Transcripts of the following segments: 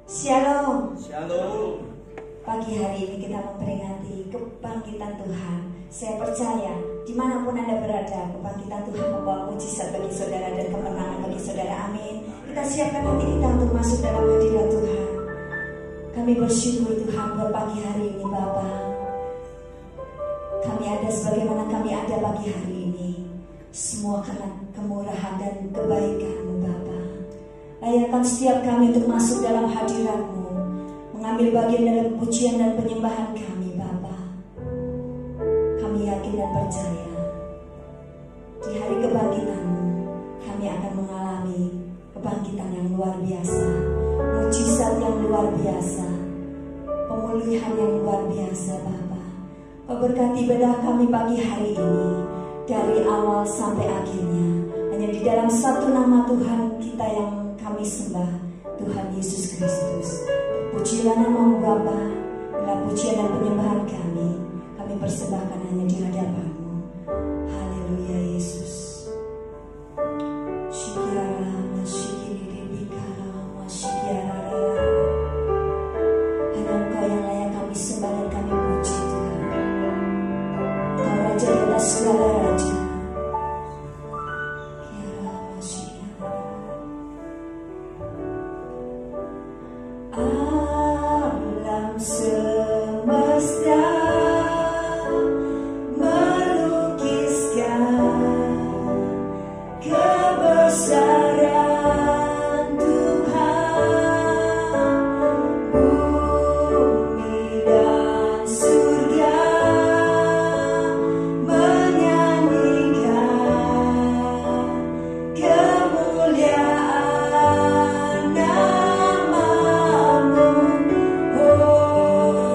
Shalom. Shalom. Pagi hari ini kita memperingati kebangkitan Tuhan. Saya percaya dimanapun Anda berada, kebangkitan Tuhan membawa mujizat bagi saudara dan kemenangan bagi saudara. Amin. Kita siapkan hati kita untuk masuk dalam hadirat Tuhan. Kami bersyukur Tuhan buat pagi hari ini Bapa. Kami ada sebagaimana kami ada pagi hari ini, semua karena kemurahan dan kebaikan-Mu Bapa. Layakkan setiap kami untuk masuk dalam hadirat-Mu, mengambil bagian dalam pujian dan penyembahan kami Bapa. Kami yakin dan percaya di hari kebangkitan-Mu kami akan mengalami kebangkitan yang luar biasa, mujizat yang luar biasa, pemulihan yang luar biasa Bapa. Berkati bedah kami pagi hari ini dari awal sampai akhirnya, hanya di dalam satu nama Tuhan kita yang kami sembah, Tuhan Yesus Kristus. Pujilah nama-Mu Bapa, bila pujian dan penyembahan kami persembahkan hanya di hadapan-Mu. Haleluya Yesus. Hanya Engkau yang layak kami sembah dan kami puji Tuhan. Engkau Raja di atas segala raja. Alam semesta melukiskan kebesaran Tuhan, bumi dan surga menyanyikan kemuliaan nama-Mu. Oh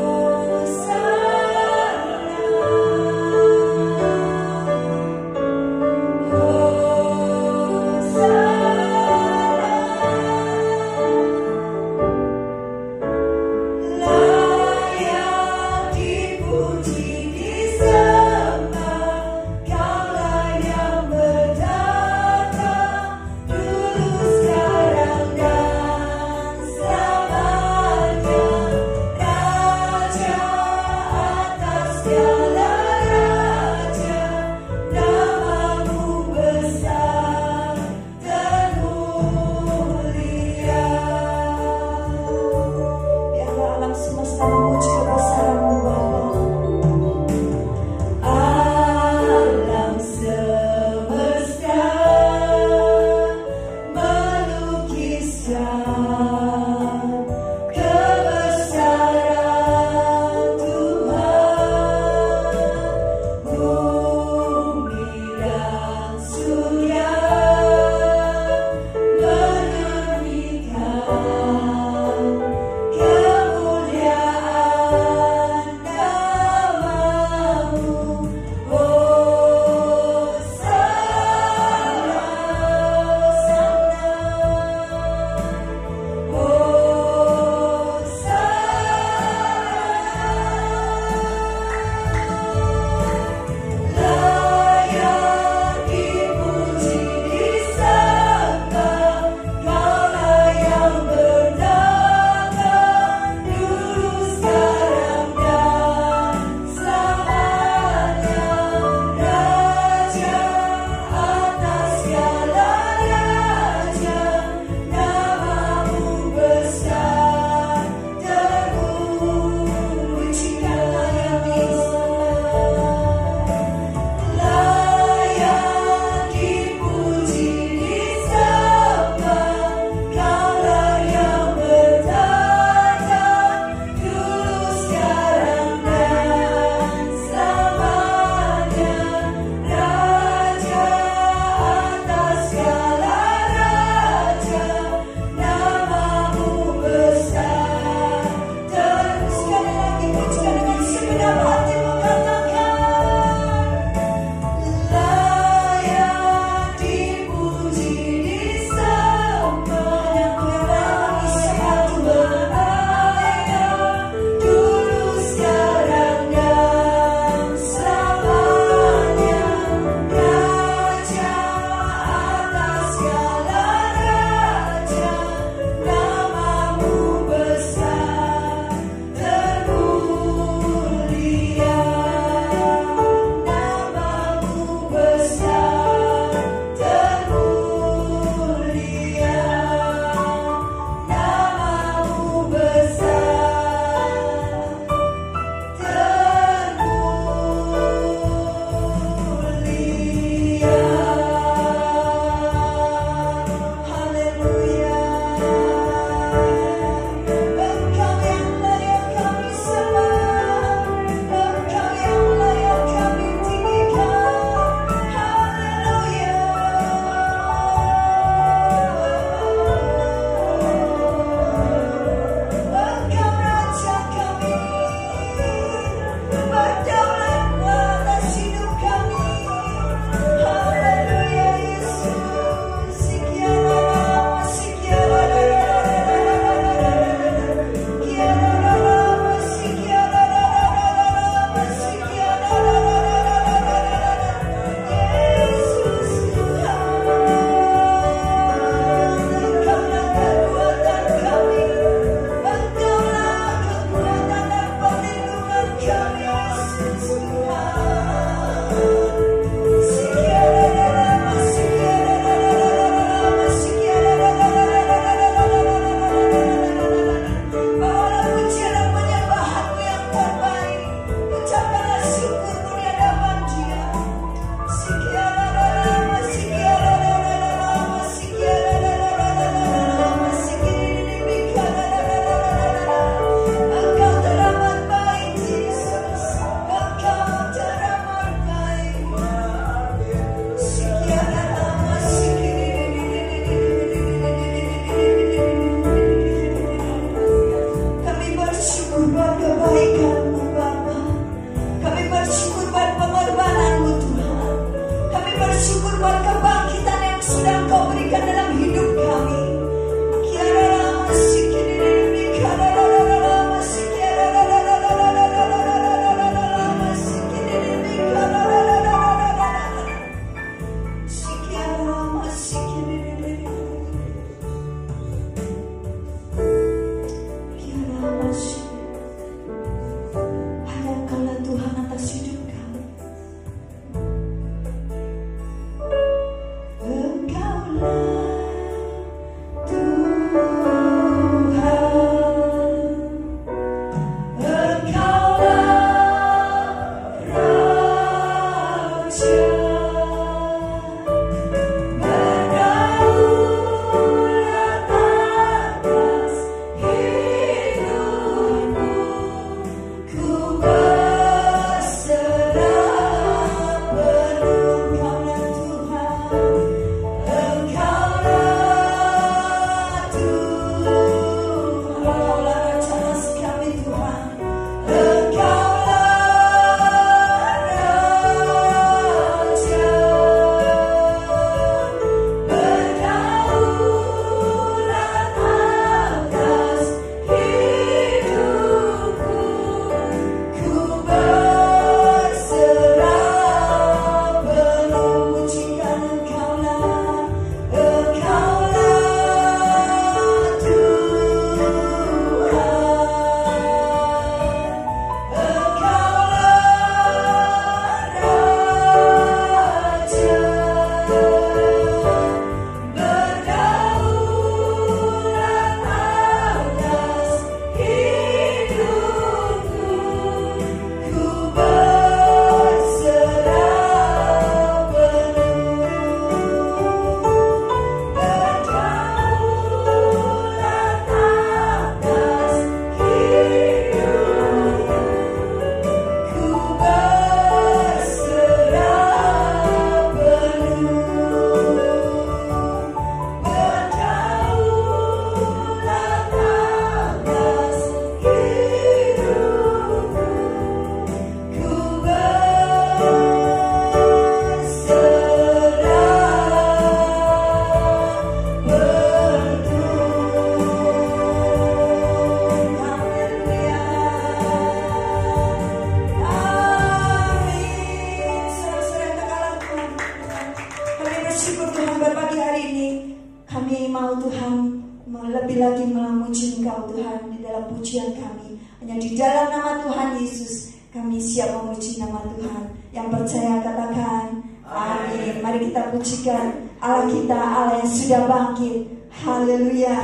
memuji Engkau Tuhan di dalam pujian kami. Hanya di dalam nama Tuhan Yesus kami siap memuji nama Tuhan. Yang percaya katakan amin. Mari kita pujikan Allah kita, Allah yang sudah bangkit. Haleluya.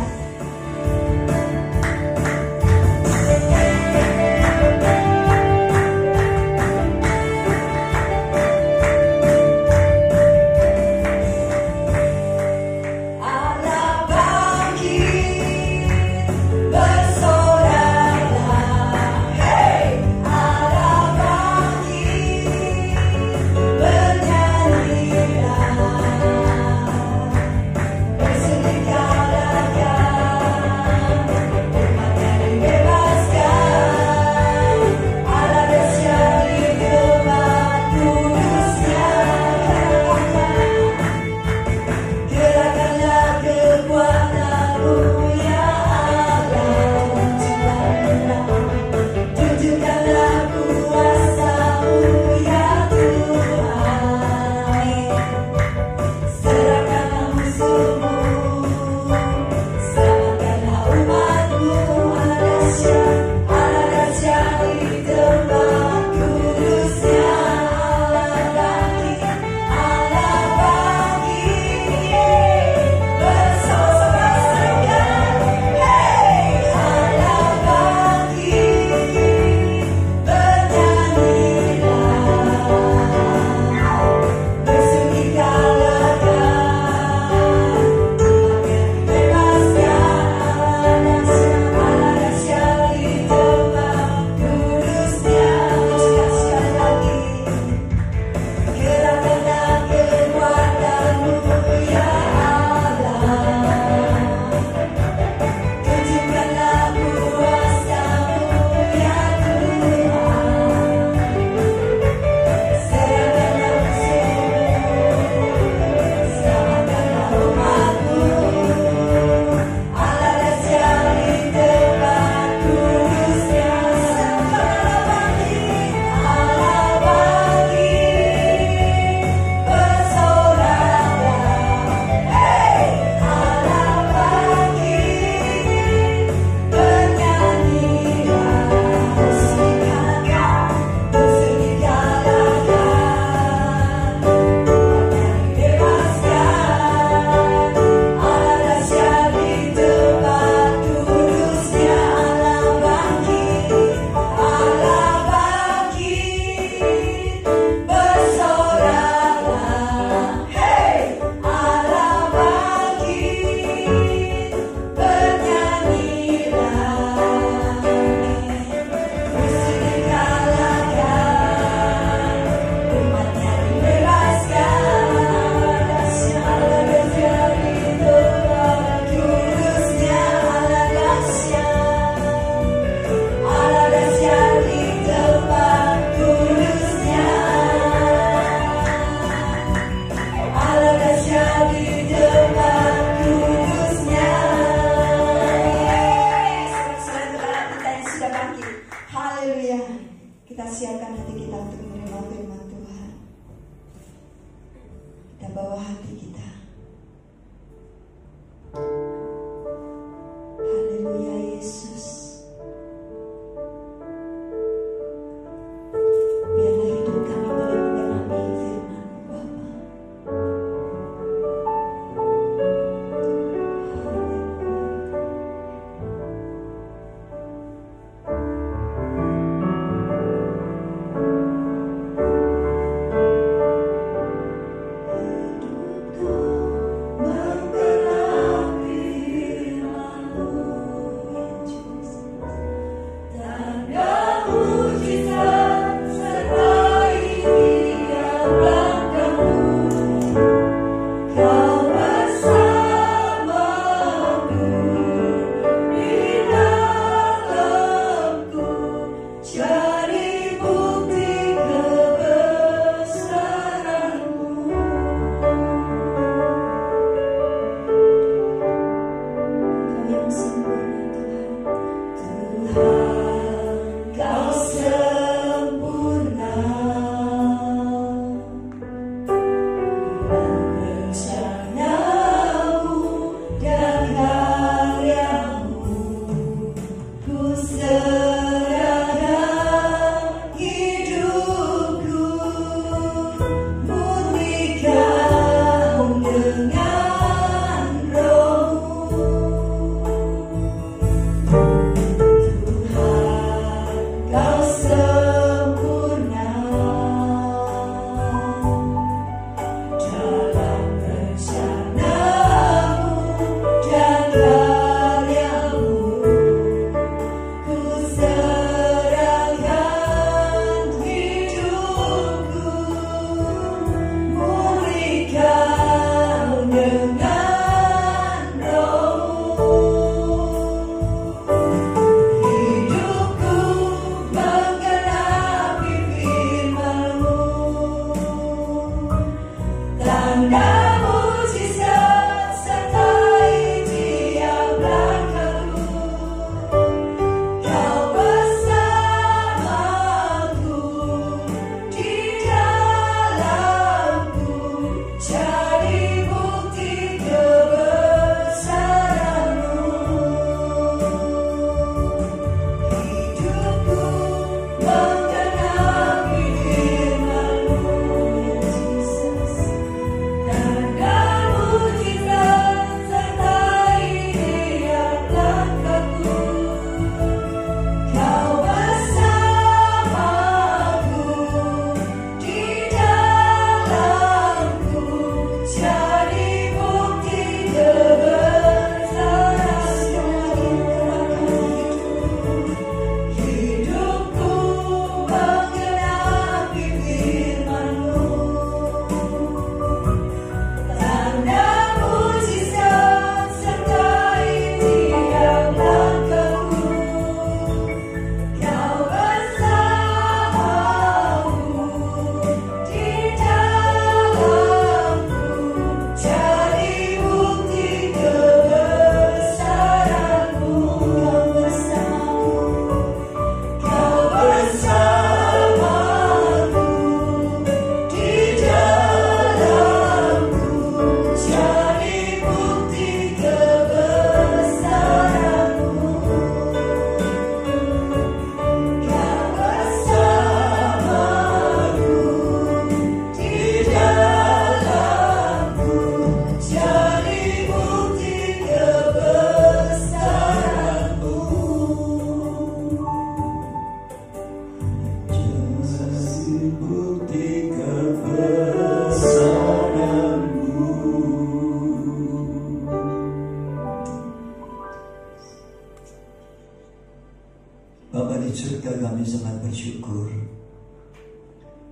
Bapa di surga, kami sangat bersyukur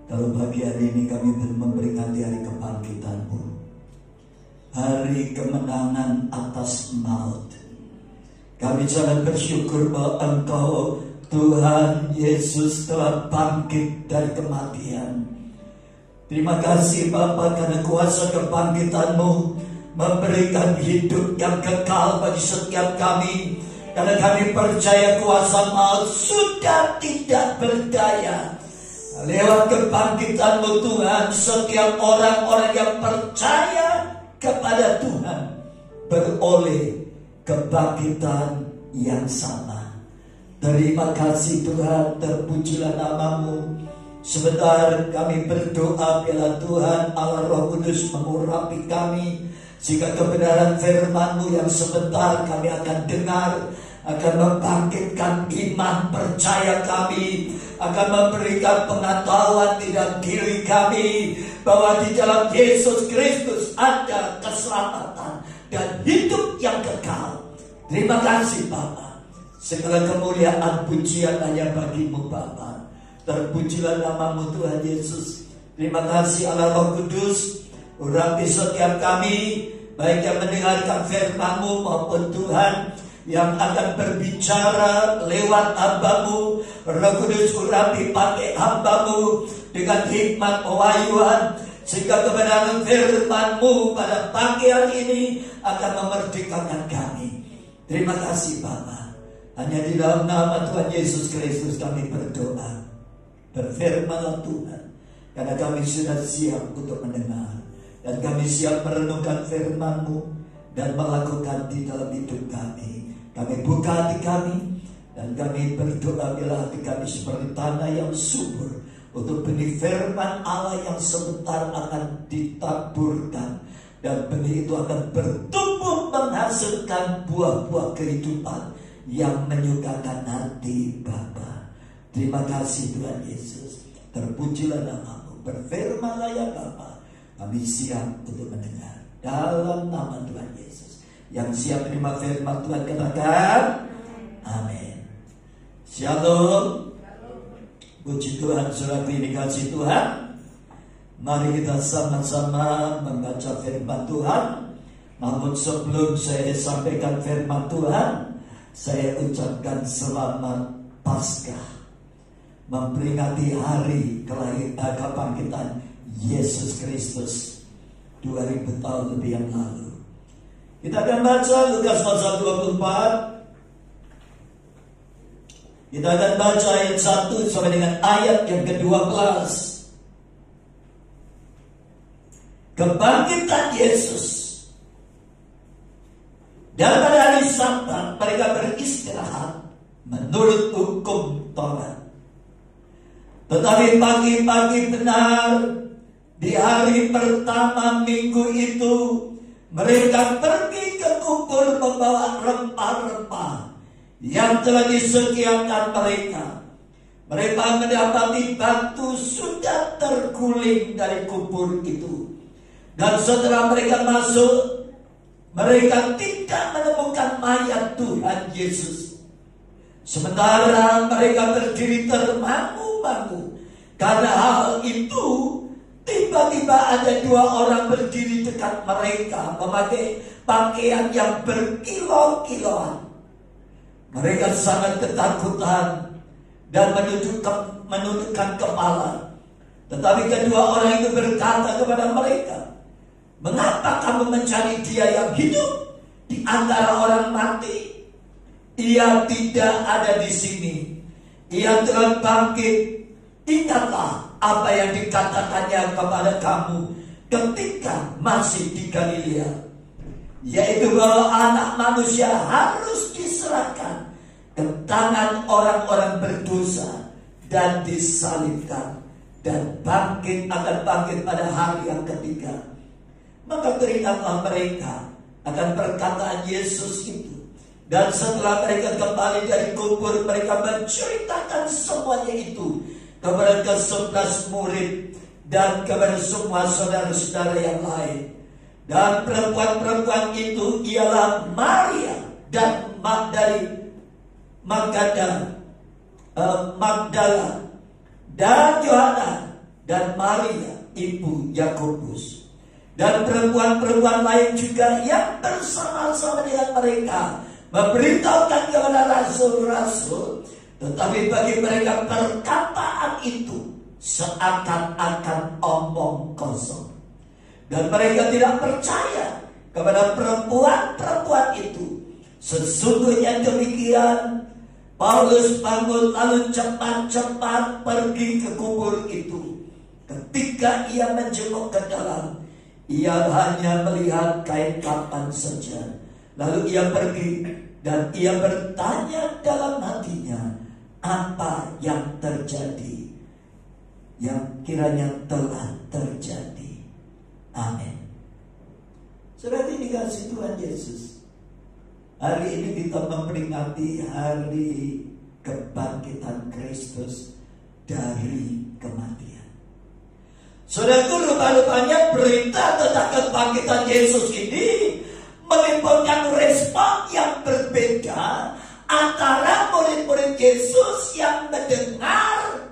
kalau pagi hari ini kami memperingati hari kebangkitan-Mu, hari kemenangan atas maut. Kami sangat bersyukur bahwa Engkau, Tuhan Yesus, telah bangkit dari kematian. Terima kasih Bapa, karena kuasa kebangkitan-Mu memberikan hidup yang kekal bagi setiap kami. Karena kami percaya kuasa maut sudah tidak berdaya. Lewat kebangkitan-Mu Tuhan, setiap orang-orang yang percaya kepada Tuhan beroleh kebangkitan yang sama. Terima kasih Tuhan, terpujilah nama-Mu. Sebentar kami berdoa, biarlah Tuhan Allah Roh Kudus mengurapi kami, sehingga kebenaran firman-Mu yang sebentar kami akan dengar akan membangkitkan iman percaya kami, akan memberikan pengetahuan di dalam diri kami bahwa di dalam Yesus Kristus ada keselamatan dan hidup yang kekal. Terima kasih Bapa. Segala kemuliaan pujian hanya bagi-Mu Bapa. Terpujilah nama-Mu Tuhan Yesus. Terima kasih Allah Roh Kudus, urapi setiap kami, baik yang mendengarkan firman-Mu maupun Tuhan yang akan berbicara lewat hamba-Mu. Roh Kudus, urapi pakai hamba-Mu dengan hikmat pewahyuan, sehingga kebenaran firman-Mu pada pagi hari ini akan memerdekakan kami. Terima kasih Bapa. Hanya di dalam nama Tuhan Yesus Kristus kami berdoa. Berfirmanlah Tuhan, karena kami sudah siap untuk mendengar, dan kami siap merenungkan firman-Mu dan melakukan di dalam hidup kami. Kami buka hati kami, dan kami berdoa bila hati kami seperti tanah yang subur untuk benih firman Allah yang sebentar akan ditaburkan, dan benih itu akan bertumbuh menghasilkan buah-buah kehidupan yang menyukakan hati Bapa. Terima kasih Tuhan Yesus. Terpujilah nama-Mu. Berfirmanlah ya Bapa. Kami siap untuk mendengar dalam nama Tuhan Yesus. Yang siap terima firman Tuhan katakan amin. Shalom. Puji Tuhan, saudara dikasihi Tuhan. Mari kita sama-sama membaca firman Tuhan. Namun sebelum saya sampaikan firman Tuhan, saya ucapkan selamat Paskah, memperingati hari kebangkitan Yesus Kristus 2000 tahun lebih yang lalu. Kita akan baca Lukas pasal 24. Kita akan baca ayat 1 sampai dengan ayat yang ke-12. Kebangkitan Yesus. Dan pada hari Sabat mereka beristirahat menurut hukum Taurat. Tetapi pagi-pagi benar di hari pertama minggu itu, mereka pergi ke kubur membawa rempah-rempah yang telah disediakan mereka. Mereka mendapati batu sudah terguling dari kubur itu. Dan setelah mereka masuk, mereka tidak menemukan mayat Tuhan Yesus. Sementara mereka berdiri termangu-mangu karena hal itu, tiba-tiba ada 2 orang berdiri dekat mereka memakai pakaian yang berkilau-kilauan. Mereka sangat ketakutan dan menundukkan kepala. Tetapi kedua orang itu berkata kepada mereka, "Mengapa kamu mencari Dia yang hidup di antara orang mati? Ia tidak ada di sini. Ia telah bangkit. Ingatlah apa yang dikatakannya kepada kamu ketika masih di Galilea, yaitu bahwa Anak Manusia harus diserahkan ke tangan orang-orang berdosa dan disalibkan, dan akan bangkit pada hari yang ketiga." Maka teringatlah mereka akan perkataan Yesus itu. Dan setelah mereka kembali dari kubur, mereka menceritakan semuanya itu kepada ke-11 murid dan kepada semua saudara-saudara yang lain. Dan perempuan-perempuan itu ialah Maria dan dari Magdala, Magdala dan Yohana dan Maria ibu Yakobus dan perempuan-perempuan lain juga yang bersama-sama dengan mereka memberitahukan kepada rasul-rasul. Tetapi bagi mereka perkataan itu seakan-akan omong kosong, dan mereka tidak percaya kepada perempuan-perempuan itu. Sesungguhnya demikian, Paulus bangun lalu cepat-cepat pergi ke kubur itu. Ketika ia menjenguk ke dalam, ia hanya melihat kain kafan saja. Lalu ia pergi dan ia bertanya dalam hatinya, apa yang terjadi, yang kiranya telah terjadi. Amin. Saudara dikasih Tuhan Yesus, hari ini kita memperingati hari kebangkitan Kristus dari kematian. Saudaraku, rupa-rupanya berita tentang kebangkitan Yesus ini menimbulkan respon yang berbeda antara murid-murid Yesus yang mendengar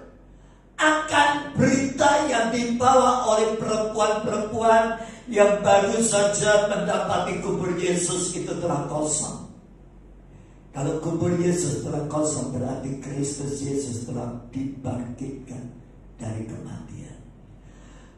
akan berita yang dibawa oleh perempuan-perempuan yang baru saja mendapati kubur Yesus itu telah kosong. Kalau kubur Yesus telah kosong, berarti Kristus Yesus telah dibangkitkan dari kematian.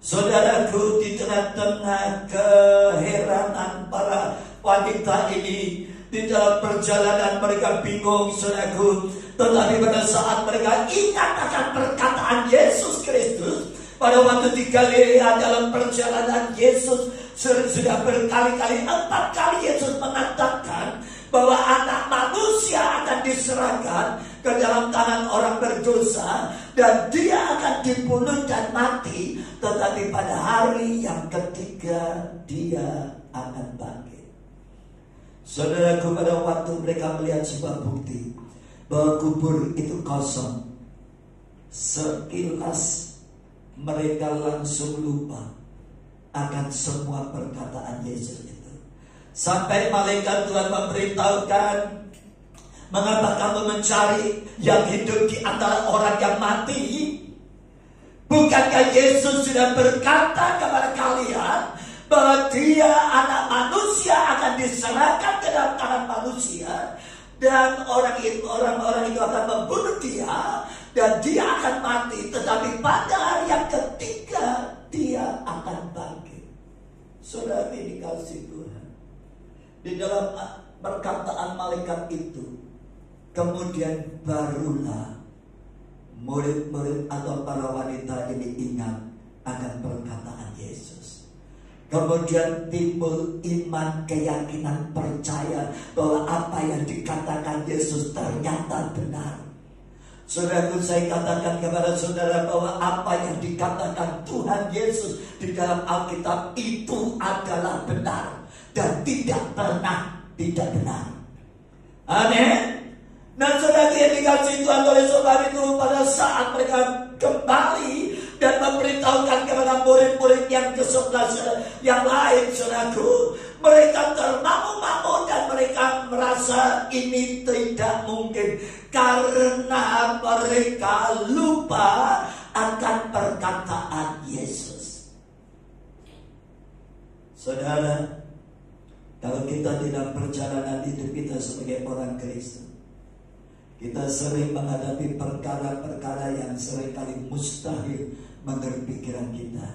Saudaraku, di tengah-tengah keheranan para wanita ini, di dalam perjalanan mereka bingung, saudaraku. Tetapi pada saat mereka ingat akan perkataan Yesus Kristus pada waktu di Galilea dalam perjalanan Yesus sudah berkali-kali, 4 kali Yesus mengatakan bahwa anak manusia akan diserahkan ke dalam tangan orang berdosa dan dia akan dibunuh dan mati, tetapi pada hari yang ketiga dia akan bangkit. Saudaraku, pada waktu mereka melihat sebuah bukti bahwa kubur itu kosong, sekilas mereka langsung lupa akan semua perkataan Yesus itu. Sampai malaikat Tuhan memberitahukan, mengapa kamu mencari yang hidup di antara orang yang mati? Bukankah Yesus sudah berkata kepada kalian bahwa dia anak manusia akan diserahkan ke dalam tangan manusia, dan orang-orang itu akan membunuh dia dan dia akan mati, tetapi pada hari yang ketiga dia akan bangkit. Saudara dikasih Tuhan, di dalam perkataan malaikat itu kemudian barulah murid-murid atau para wanita ini ingat akan perkataan Yesus. Kemudian timbul iman, keyakinan, percaya bahwa apa yang dikatakan Yesus ternyata benar. Saudaraku, saya katakan kepada saudara bahwa apa yang dikatakan Tuhan Yesus di dalam Alkitab itu adalah benar dan tidak pernah tidak benar. Amin. Nah, saudara yang dikasih Tuhan, oleh sebab itu pada saat mereka kembali dan memberitahukan kepada murid-murid yang ke-11 yang lain, saudaraku, mereka termangu-mangu dan mereka merasa ini tidak mungkin karena mereka lupa akan perkataan Yesus. Saudara, kalau kita tidak perjalanan hidup kita sebagai orang Kristen, kita sering menghadapi perkara-perkara yang seringkali mustahil menurut pikiran kita.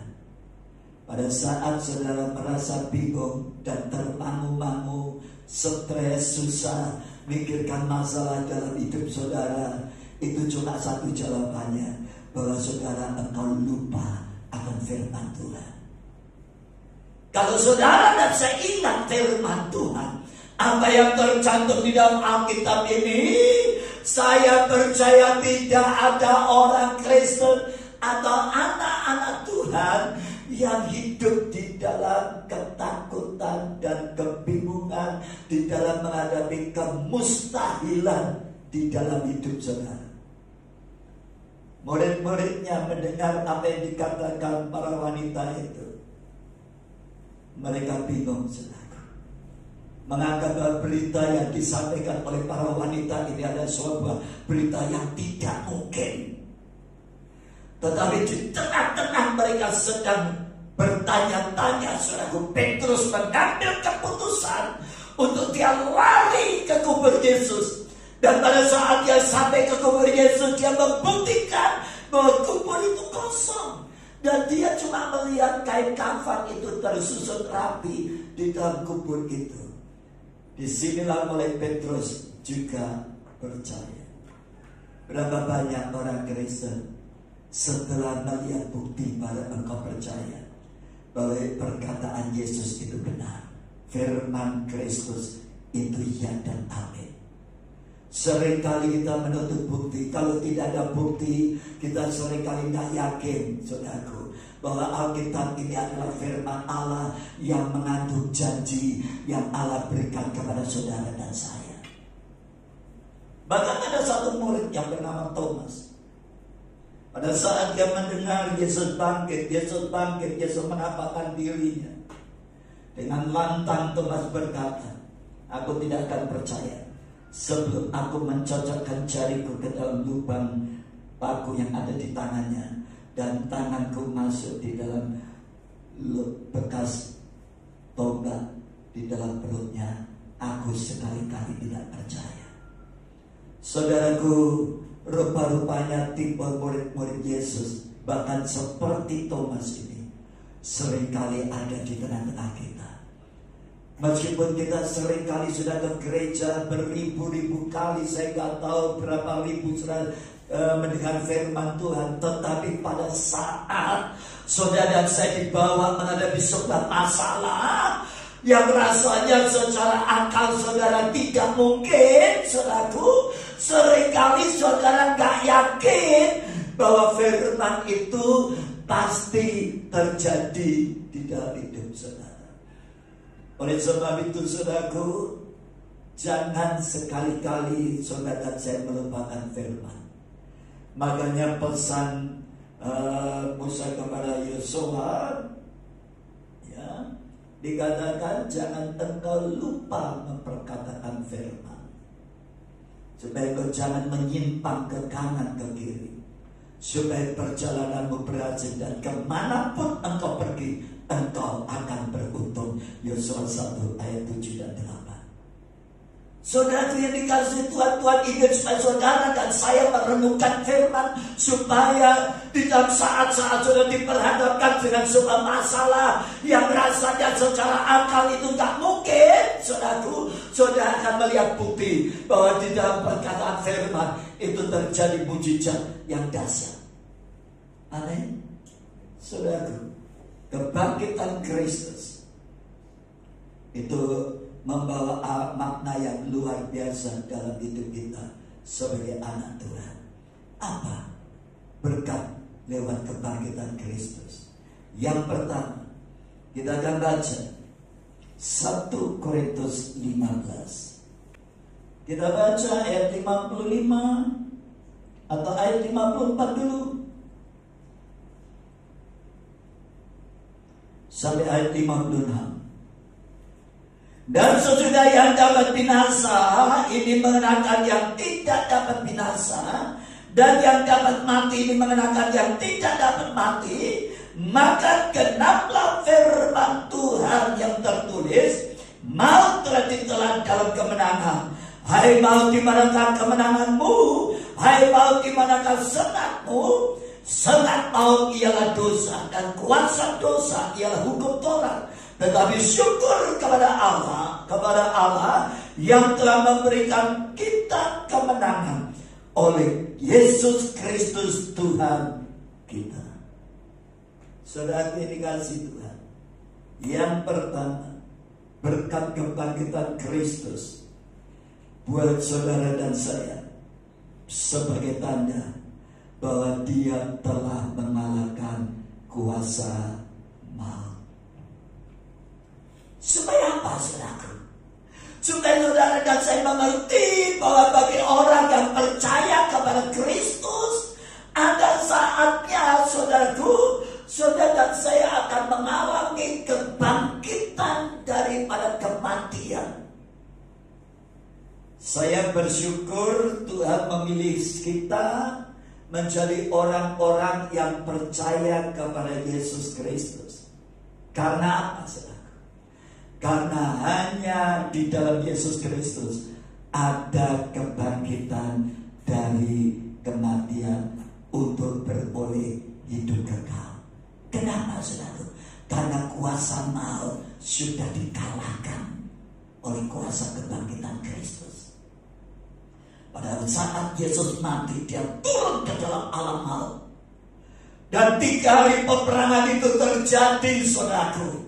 Pada saat saudara merasa bingung dan termangu-mangu, stres, susah, mikirkan masalah dalam hidup saudara, itu cuma satu jawabannya, bahwa saudara engkau lupa akan firman Tuhan. Kalau saudara dan saya ingat firman Tuhan, apa yang tercantum di dalam Alkitab ini, saya percaya tidak ada orang Kristen atau anak-anak Tuhan yang hidup di dalam ketakutan dan kebingungan, di dalam menghadapi kemustahilan di dalam hidup saudara. Murid-muridnya mendengar apa yang dikatakan para wanita itu, mereka bingung saudara. menganggap bahwa berita yang disampaikan oleh para wanita ini adalah sebuah berita yang tidak mungkin. Tetapi di tengah-tengah mereka sedang bertanya-tanya, saudaraku, Petrus mengambil keputusan untuk dia lari ke kubur Yesus. Dan pada saat dia sampai ke kubur Yesus, dia membuktikan bahwa kubur itu kosong. Dan dia cuma melihat kain kafan itu tersusun rapi di dalam kubur itu. Disinilah mulai Petrus juga percaya. Berapa banyak orang Kristen setelah melihat bukti pada engkau percaya bahwa perkataan Yesus itu benar, firman Kristus itu ya dan amin. Seringkali kita menuntut bukti. Kalau tidak ada bukti, kita seringkali tidak yakin, saudaraku, bahwa Alkitab ini adalah firman Allah yang mengandung janji yang Allah berikan kepada saudara dan saya. Bahkan ada satu murid yang bernama Thomas. Pada saat dia mendengar Yesus bangkit, Yesus menampakkan dirinya. Dengan lantang Thomas berkata, aku tidak akan percaya sebelum aku mencocokkan jariku ke dalam lubang paku yang ada di tangannya, dan tanganku masuk di dalam bekas tombak di dalam perutnya. Aku sekali-kali tidak percaya. Saudaraku, rupa-rupanya tipe murid-murid Yesus, bahkan seperti Thomas ini, seringkali ada di tengah-tengah kita. Meskipun kita seringkali sudah ke gereja beribu-ribu kali, saya nggak tahu berapa ribu sudah mendengar firman Tuhan, tetapi pada saat saudara dan saya dibawa menghadapi sebuah masalah yang rasanya secara akal saudara tidak mungkin, saudaraku, seringkali saudara nggak yakin bahwa firman itu pasti terjadi di dalam hidup saudara. Oleh sebab itu, saudaraku, jangan sekali-kali saudara dan saya melupakan firman. Makanya pesan Musa kepada Yosua, ya, dikatakan jangan engkau lupa memperkatakan firman, supaya engkau jangan menyimpang ke kanan ke kiri, supaya perjalananmu berhasil dan kemanapun engkau pergi engkau akan beruntung. Yosua 1 ayat 7 dan 8. Saudara yang dikasihi Tuhan, Tuhan ingin supaya saudara dan saya merenungkan firman, supaya di dalam saat-saat saudara diperhadapkan dengan sebuah masalah yang rasanya secara akal itu tak mungkin, saudaraku, saudara akan melihat bukti bahwa di dalam perkataan firman itu terjadi mujizat yang dahsyat. Amin. Saudaraku, kebangkitan Kristus itu membawa makna yang luar biasa dalam hidup kita sebagai anak Tuhan. Apa berkat lewat kebangkitan Kristus? Yang pertama, kita akan baca 1 Korintus 15. Kita baca ayat 55 atau ayat 54 dulu sampai ayat 56. Dan sesudah yang dapat binasa ini mengenakan yang tidak dapat binasa, dan yang dapat mati ini mengenakan yang tidak dapat mati, maka genaplah firman Tuhan yang tertulis, maut telah ditelan dalam kemenangan. Hai maut, di manakah kemenanganmu? Hai maut, di manakah sengatmu? Sengat maut ialah dosa, dan kuasa dosa ialah hukum Taurat. Tetapi syukur kepada Allah yang telah memberikan kita kemenangan oleh Yesus Kristus Tuhan kita. Saudara yang dikasihi Tuhan, yang pertama, berkat kebangkitan Kristus buat saudara dan saya sebagai tanda bahwa Dia telah mengalahkan kuasa maut. Supaya apa, saudaraku? Supaya saudara dan saya mengerti bahwa bagi orang yang percaya kepada Kristus, ada saatnya, saudaraku, saudara dan saya akan mengalami kebangkitan daripada kematian. Tuhan memilih kita menjadi orang-orang yang percaya kepada Yesus Kristus. Karena apa, saudara? Karena hanya di dalam Yesus Kristus ada kebangkitan dari kematian untuk beroleh hidup kekal. Kenapa, saudara? Karena kuasa maut sudah dikalahkan oleh kuasa kebangkitan Kristus. Pada saat Yesus mati, dia turun ke dalam alam maut. Dan 3 hari peperangan itu terjadi, saudaraku.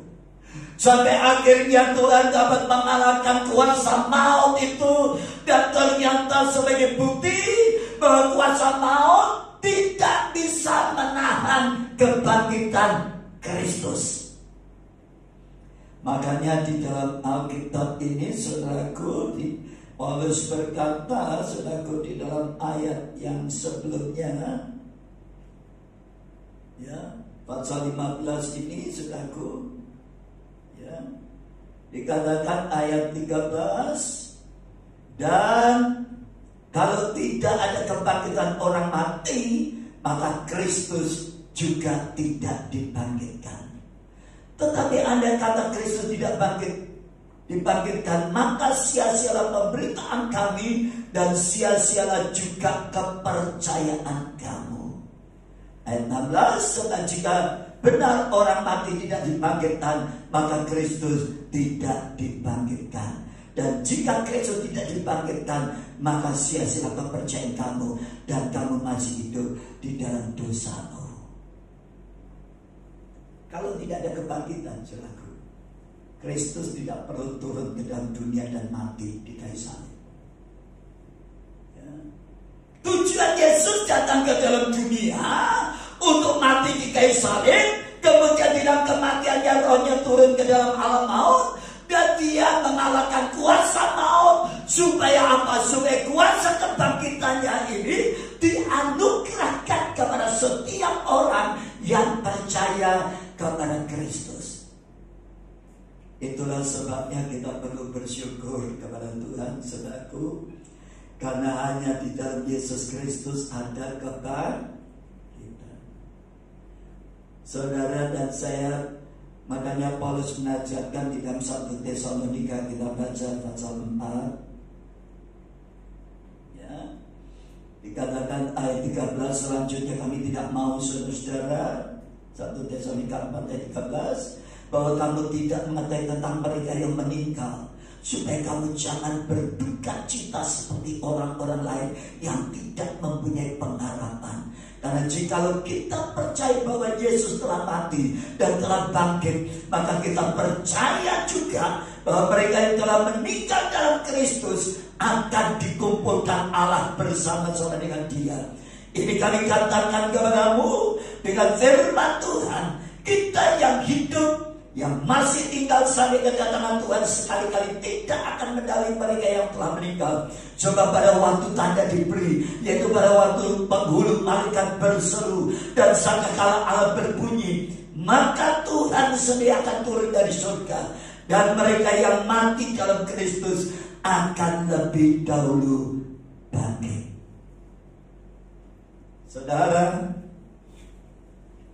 Sampai akhirnya Tuhan dapat mengalahkan kuasa maut itu. Dan ternyata sebagai bukti bahwa kuasa maut tidak bisa menahan kebangkitan Kristus. Makanya di dalam Alkitab ini, saudaraku, Paulus berkata, saudaraku, di dalam ayat yang sebelumnya, ya, pasal 15 ini, saudaraku, ya, dikatakan ayat 13, dan kalau tidak ada kebangkitan orang mati, maka Kristus juga tidak dibangkitkan. Tetapi andai kata Kristus tidak dibangkitkan, maka sia-sialah pemberitaan kami dan sia-sialah juga kepercayaan kamu. Ayat 16, dan jika benar orang mati tidak dibangkitkan, maka Kristus tidak dibangkitkan. Dan jika Kristus tidak dibangkitkan, maka sia-sialah kepercayaan kamu dan kamu masih hidup di dalam dosamu. Kalau tidak ada kebangkitan, saudaraku, Kristus tidak perlu turun ke dalam dunia dan mati di kayu salib. Ya. Tujuan Yesus datang ke dalam dunia untuk mati di kayu salib, kemudian di dalam kematiannya rohnya turun ke dalam alam maut, dan dia mengalahkan kuasa maut. Supaya apa? Supaya kuasa kebangkitannya ini dianugerahkan kepada setiap orang yang percaya kepada Kristus. Itulah sebabnya kita perlu bersyukur kepada Tuhan, saudaraku, karena hanya di dalam Yesus Kristus ada kebangkitan. Saudara dan saya, makanya Paulus mengajarkan di dalam 1 Tesalonika, kita baca pasal 4, ya, dikatakan ayat 13, selanjutnya kami tidak mau, saudara-saudara, 1 Tesalonika 4 ayat 13, bahwa kamu tidak mengetahui tentang mereka yang meninggal, supaya kamu jangan berduka cita seperti orang-orang lain yang tidak mempunyai pengharapan. Karena jikalau kita percaya bahwa Yesus telah mati dan telah bangkit, maka kita percaya juga bahwa mereka yang telah meninggal dalam Kristus akan dikumpulkan Allah bersama-sama dengan Dia. Ini kami katakan kepadamu dengan firman Tuhan, kita yang hidup, yang masih tinggal sampai kedatangan Tuhan, sekali-kali tidak akan mendahului mereka yang telah meninggal. Coba pada waktu tanda diberi, yaitu pada waktu penghulu malaikat berseru dan sangkakala Allah berbunyi, maka Tuhan sendiri akan turun dari surga, dan mereka yang mati dalam Kristus akan lebih dahulu bangkit. Saudara,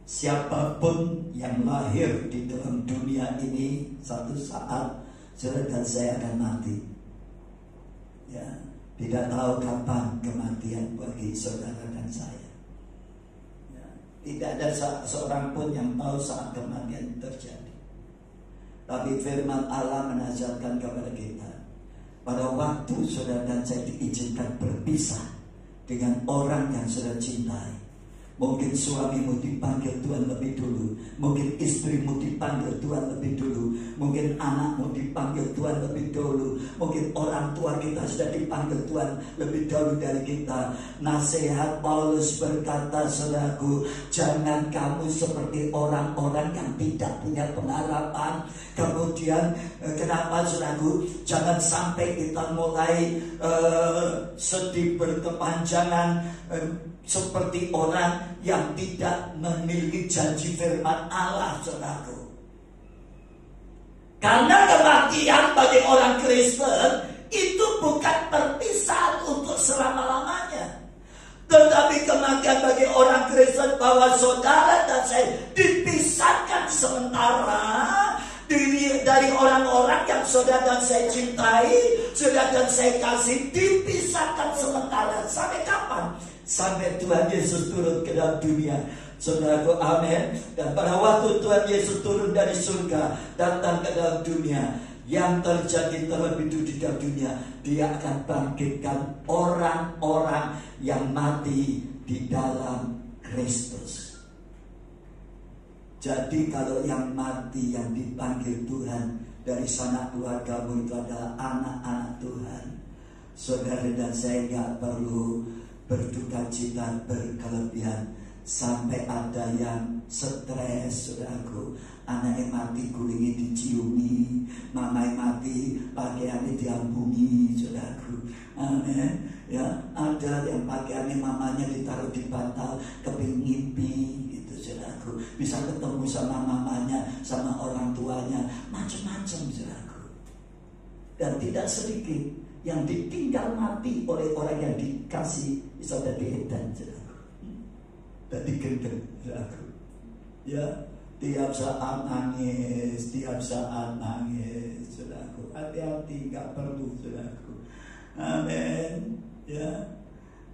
siapapun yang lahir di dalam dunia ini, satu saat saudara dan saya akan mati. Ya, tidak tahu kapan kematian bagi saudara dan saya. Ya, tidak ada seorang pun yang tahu saat kematian terjadi. Tapi firman Allah menasihatkan kepada kita, pada waktu saudara dan saya diizinkan berpisah dengan orang yang saudara cintai. Mungkin suamimu dipanggil Tuhan lebih dulu, mungkin istrimu dipanggil Tuhan lebih dulu, mungkin anakmu dipanggil Tuhan lebih dulu, mungkin orang tua kita sudah dipanggil Tuhan lebih dahulu dari kita. Nasihat Paulus berkata, saudaraku, jangan kamu seperti orang-orang yang tidak punya pengharapan. Kemudian kenapa, saudaraku? Jangan sampai kita mulai sedih berkepanjangan seperti orang yang tidak memiliki janji firman Allah, saudaraku. Karena kematian bagi orang Kristen itu bukan perpisahan untuk selama-lamanya. Tetapi kematian bagi orang Kristen bahwa saudara dan saya dipisahkan sementara dari orang-orang yang saudara dan saya cintai, saudara dan saya kasih, dipisahkan sementara. Sampai kapan? Sampai Tuhan Yesus turun ke dalam dunia. Saudaraku, amin. Dan pada waktu Tuhan Yesus turun dari surga, datang ke dalam dunia, yang terjadi terlebih dulu di dalam dunia, Dia akan bangkitkan orang-orang yang mati di dalam Kristus. Jadi kalau yang mati, yang dipanggil Tuhan dari sanak keluargamu itu adalah anak-anak Tuhan, saudara dan saya nggak perlu berduka cita berkelebihan. Sampai ada yang stres, saudaraku. Anaknya mati gulingnya diciumi, mamanya mati pakaiannya diambungi, saudaraku. Amin. Ya, ada yang pakaiannya mamanya ditaruh di bantal keping ngimpi, gitu, saudaraku. Bisa ketemu sama mamanya, sama orang tuanya, macam-macam, saudaraku. Dan tidak sedikit yang ditinggal mati oleh orang yang dikasih, saudara Edan, saudaraku. Dan digendeng, saudaraku. Ya. Tiap saat nangis, saudaraku. Hati-hati, gak perlu, saudaraku. Amin. Ya,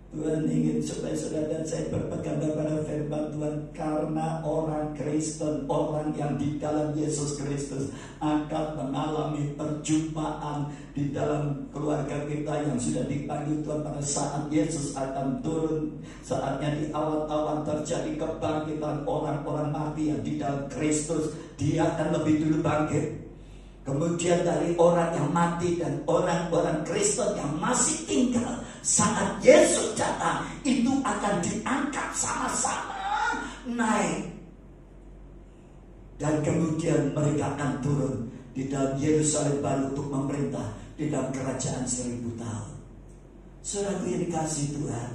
Tuhan ingin supaya saudara dan saya berpegang kepada firman Tuhan, karena orang Kristen, orang yang di dalam Yesus Kristus akan mengalami perjumpaan di dalam keluarga kita yang sudah dipanggil Tuhan pada saat Yesus akan turun. Saatnya di awan-awan terjadi kebangkitan orang-orang mati yang di dalam Kristus. Dia akan lebih dulu bangkit. Kemudian dari orang yang mati dan orang-orang Kristen yang masih tinggal, saat Yesus datang, itu akan diangkat sama-sama naik. Dan kemudian mereka akan turun di dalam Yerusalem baru untuk memerintah di dalam kerajaan 1000 tahun. Saudaraku yang dikasihi Tuhan,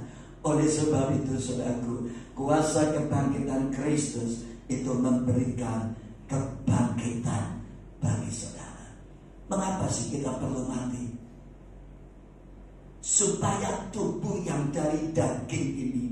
oleh sebab itu saudaraku, kuasa kebangkitan Kristus itu memberikan kebangkitan bagi saudara. Mengapa sih kita perlu mati? Supaya tubuh yang dari daging ini,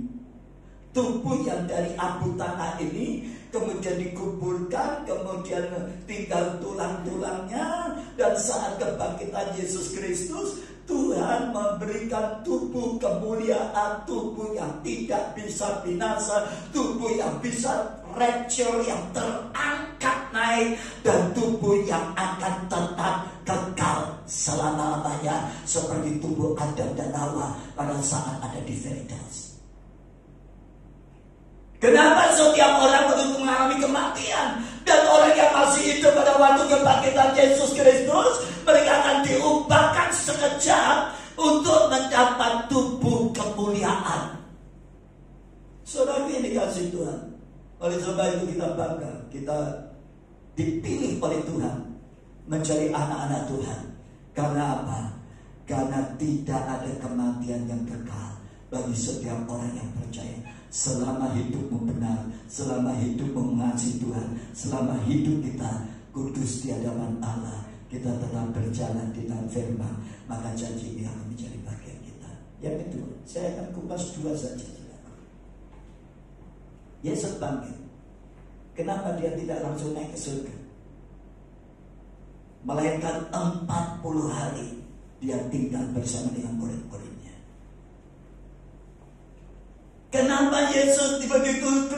tubuh yang dari abu tanah ini, kemudian dikuburkan, kemudian tinggal tulang-tulangnya, dan saat kebangkitan Yesus Kristus, Tuhan memberikan tubuh kemuliaan, tubuh yang tidak bisa binasa, tubuh yang bisa rapture, yang terangkat naik, dan tubuh yang akan tetap kekal selama-lamanya, seperti tubuh Adam dan Hawa pada saat ada di Paradise. Kenapa setiap orang begitu mengalami kematian, dan orang yang masih hidup pada waktu kebangkitan Yesus Kristus, mereka akan diubahkan sekejap untuk mendapat tubuh kemuliaan. Saudara yang dikasihi Tuhan, oleh sebab itu kita bangga, kita dipilih oleh Tuhan menjadi anak-anak Tuhan. Karena apa? Karena tidak ada kematian yang kekal bagi setiap orang yang percaya. Selama hidupmu benar, selama hidupmu mengasihi Tuhan, selama hidup kita kudus di hadapan Allah, kita tetap berjalan di dalam firman, maka janji ini akan menjadi bagian kita. Yang kedua, saya akan kupas 2 saja. Yesus bangkit. Kenapa dia tidak langsung naik ke surga? Melainkan 40 hari dia tinggal bersama dengan murid-muridnya. Kenapa Yesus begitu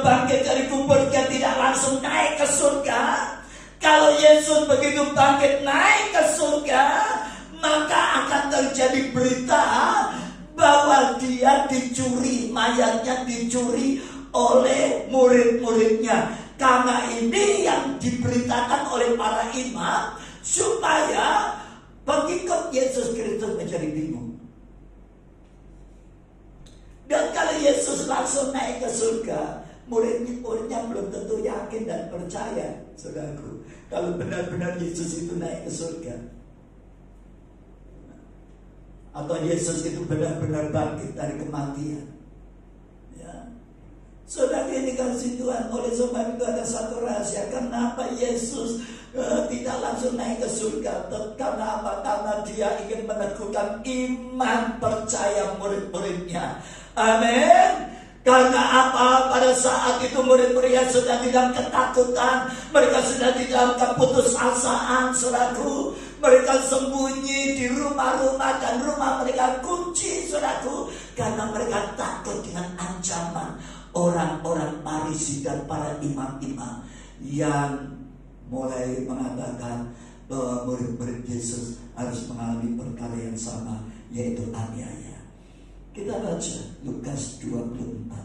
bangkit dari kubur dia tidak langsung naik ke surga? Kalau Yesus begitu bangkit naik ke surga, maka akan terjadi berita bahwa dia dicuri, mayatnya dicuri oleh murid-muridnya. Karena ini yang diberitakan oleh para imam, supaya pengikut Yesus Kristus menjadi bingung. Dan kalau Yesus langsung naik ke surga, murid-muridnya belum tentu yakin dan percaya, saudaraku, kalau benar-benar Yesus itu naik ke surga, atau Yesus itu benar-benar bangkit dari kematian. Saudara ini kasih Tuhan, oleh sebab itu ada satu rahasia. Kenapa Yesus tidak langsung naik ke surga. Karena apa? Karena dia ingin meneguhkan iman percaya murid-muridnya. Amin. Karena apa? Pada saat itu murid-muridnya sudah di dalam ketakutan, mereka sudah di dalam keputusasaan, saudaraku. Mereka sembunyi di rumah-rumah dan rumah mereka kunci, saudaraku. Karena mereka takut dengan ancaman orang-orang Farisi dan para imam-imam yang mulai mengatakan bahwa murid-murid Yesus harus mengalami perkara yang sama, yaitu aniaya. Kita baca Lukas 24